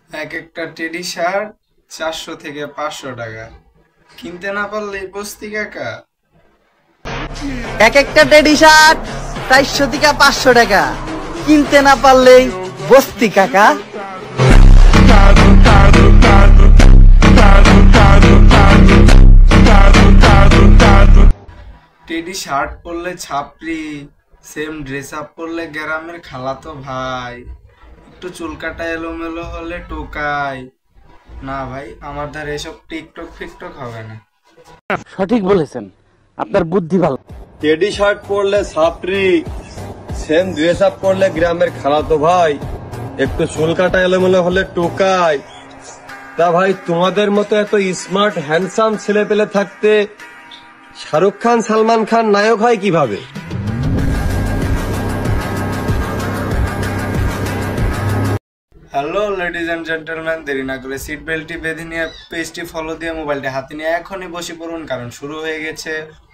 এক একটা teddy shirt 400 থেকে 500 টাকা। কিনতে না পারলে বস্তি কাকা। এক একটা টেডি শার্ট 400 থেকে 500 টাকা, কিনতে না পারলেই বস্তি কাকা। টেডি শার্ট পরলে ছাপরি, সেম ড্রেস আপ পরলে গ্রামের খালাতো ভাই, একটু চুল কাটা এলোমেলো হলে টোকাই। না ভাই, আমার ধারে এসব টিকটক ফিকটক হবে না। সঠিক বলেছেন, আপনার বুদ্ধি ভালো। টেডি শার্ট পরলে ছাপরি, সেম ড্রেস আপ পরলে গ্রামের খালাতো ভাই, একটু চুল কাটা এলোমেলো হলে টোকাই। তা ভাই, তোমাদের মতো এত স্মার্ট হ্যান্ডসাম ছেলে পেলে থাকতে শাহরুখ খান সালমান খান নায়ক হয় কিভাবে? হ্যালো লেডিজ এন্ড জেন্টলম্যান, দেরি না করে সিট বেল্টটি বেঁধে নিয়ে পেজটি ফলো দিয়ে মোবাইলটি হাতে নিয়ে এখনই বসে পড়ুন, কারণ শুরু হয়ে গেছে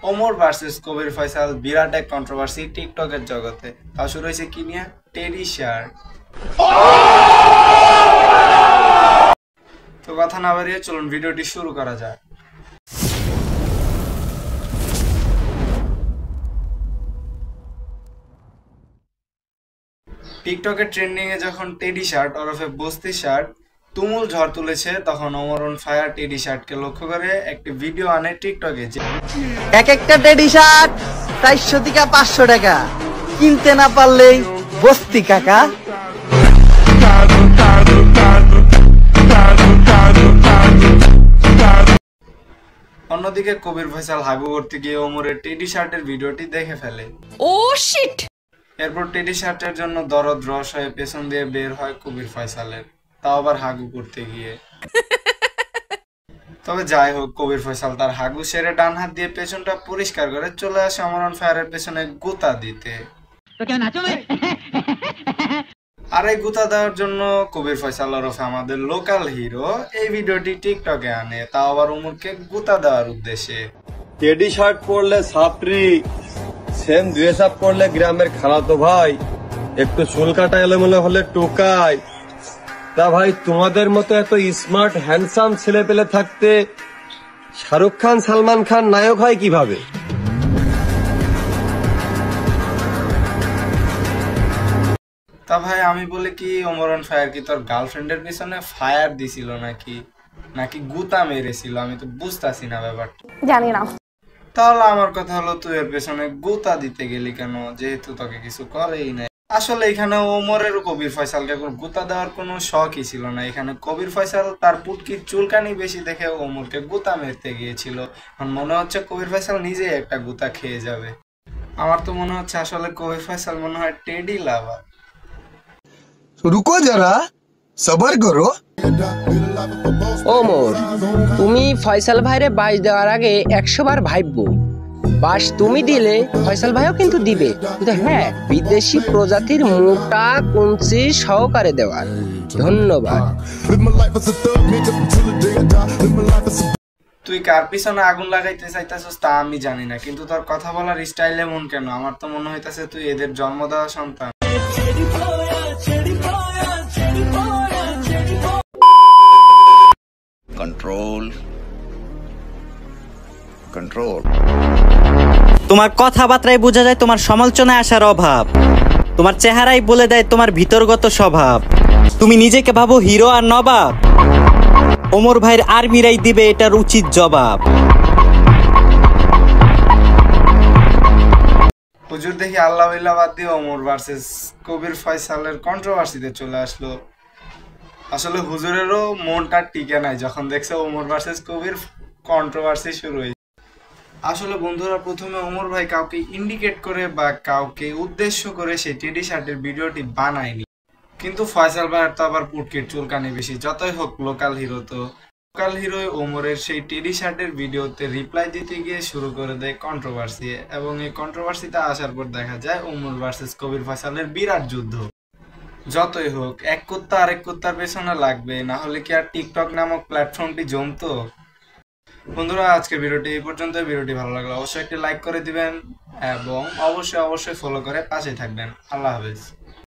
ওমর ভার্সেস কবির ফয়সাল, বিরাট এক কন্ট্রোভার্সি টিকটকের জগতে। তা শুরু হয়েছে কি নিয়ে? Teddy shirt. তো কথা না বাড়িয়ে চলুন ভিডিওটি শুরু করা যায়। টিকটকের ট্রেন্ডিং এ যখন টেডি শার্ট ওরফে বস্তি শার্ট তুমুল ঝড় তুলেছে, তখন ওমর অন ফায়ার টেডি শার্টকে লক্ষ্য করে একটি ভিডিও আনে টিকটকে। এক একটা টেডি শার্ট 400 থেকে 500 টাকা, কিনতে না পারলেই বস্তি কাকা। অন্যদিকে কবির ফয়সাল হাগু করতে গিয়ে ওমরের টেডি শার্টের ভিডিওটি দেখে ফেলে। ও শিট! এরপর টেডি শার্টের জন্য দরদ রস হয়ে পেছন দিয়ে বের হয় কবির ফয়সালের, তাও আবার হাগু করতে গিয়ে। তবে যাই হোক, কবির ফয়সাল তার হাগু সেরে ডান হাত দিয়ে পেছনটা পরিষ্কার করে চলে আসে ওমর অন ফায়ারের পেছনে গুতা দিতে। আর এই গুতা দেওয়ার জন্য কবির ফয়সাল ওরফে আমাদের লোকাল হিরো এই ভিডিওটি টিকটকে আনে, তাও আবার ওমরকে গুতা দেওয়ার উদ্দেশ্যে। টেডি শার্ট পরলে ছাপরি, সেম ড্রেস আপ পরলে গ্রামের খালাতো ভাই, একটু চুল কাটা এলোমেলো হলে টোকাই। তা ভাই, তোমাদের মতো এত স্মার্ট হ্যান্ডসাম ছেলে পেলে থাকতে শাহরুখ খান সালমান খান নায়ক হয় কিভাবে? তা ভাই আমি বলি কি, ওমর অন ফায়ার কি তোর গার্লফ্রেন্ডের পিছনে ফায়ার দিছিল নাকি নাকি গুতা মেরেছিল? আমি তো বুঝতাছি না ব্যাপারটা, জানি না। তাহলে আমার কথা হলো, তুই এর পেছনে গুতা দিতে গেলি কেন, যেহেতু তোকে কিছু করেই নাই? আসলে এখানে ওমরের কবির ফয়সালকে গুতা দেওয়ার কোনো শখই ছিল না। এখানে কবির ফয়সাল তার পুটকির চুলকানি বেশি দেখে ওমরকে গুতা মেরতে গিয়েছিল। এখন মনে হচ্ছে কবির ফয়সাল নিজেই একটা গুতা খেয়ে যাবে। আমার তো মনে হচ্ছে আসলে কবির ফয়সাল মনে হয় টেডি লাভার। रुको जरा सबर करो। ওমর, তুমি ফয়সাল ভাইরে বাস দেওয়ার আগে 100 বার ভাববো। বাস তুমি দিলে ফয়সাল ভাইও কিন্তু দিবে, কিন্তু হ্যাঁ, বিদেশি প্রজাতির মোটা কুঞ্চি সহকারে দেওয়ার। ধন্যবাদ। তুই কার পিছনে আগুন লাগাইতে চাইতেছিস তা আমি জানি না, কিন্তু তোর কথা বলার স্টাইল এমন কেন? আমার তো মনে হইতাছে তুই এদের জন্ম দেওয়া সন্তান। Control control. তোমার কথাবার্তায় বোঝা যায় তোমার সমালোচনায় আসার অভাব, তোমার চেহারাই বলে দেয় তোমার ভিতরগত স্বভাব। তুমি নিজেকে ভাবো হিরো আর নবাব, ওমর ভাইয়ের আর্মিরাই দিবে এটার উচিত জবাব। হুজুর দেখি আল্লাহ বাদ দিয়ে ওমর ভার্সেস কবির ফয়সালের কন্ট্রোভার্সিতে চলে আসলো। আসলে হুজুরেরও মনটা টিকে নাই যখন দেখছে ওমর ভার্সেস কবির কন্ট্রোভার্সি শুরু হয়েছে। আসলে বন্ধুরা, প্রথমে ওমর ভাই কাউকে ইন্ডিকেট করে বা কাউকে উদ্দেশ্য করে সেই টেডি শার্টের ভিডিওটি বানায়নি, কিন্তু ফয়সাল ভাইয়ের তো আবার পুটকির চুলকানি বেশি। যতই হোক লোকাল হিরো, তো লোকাল হিরো ওমরের সেই টেডি শার্টের ভিডিওতে রিপ্লাই দিতে গিয়ে শুরু করে দেয় কন্ট্রোভার্সি, এবং এই কন্ট্রোভার্সিতে আসার পর দেখা যায় ওমর ভার্সেস কবির ফয়সালের বিরাট যুদ্ধ। যতই হোক, এক কুত্তা আরেক কুত্তার পেছনে লাগবে, না হলে কি আর টিকটক নামক প্ল্যাটফর্মটি জমতো? বন্ধুরা, আজকের ভিডিওটি এই পর্যন্ত। ভিডিওটি ভালো লাগলে অবশ্যই একটি লাইক করে দিবেন এবং অবশ্যই ফলো করে পাশে থাকবেন। আল্লাহ হাফেজ।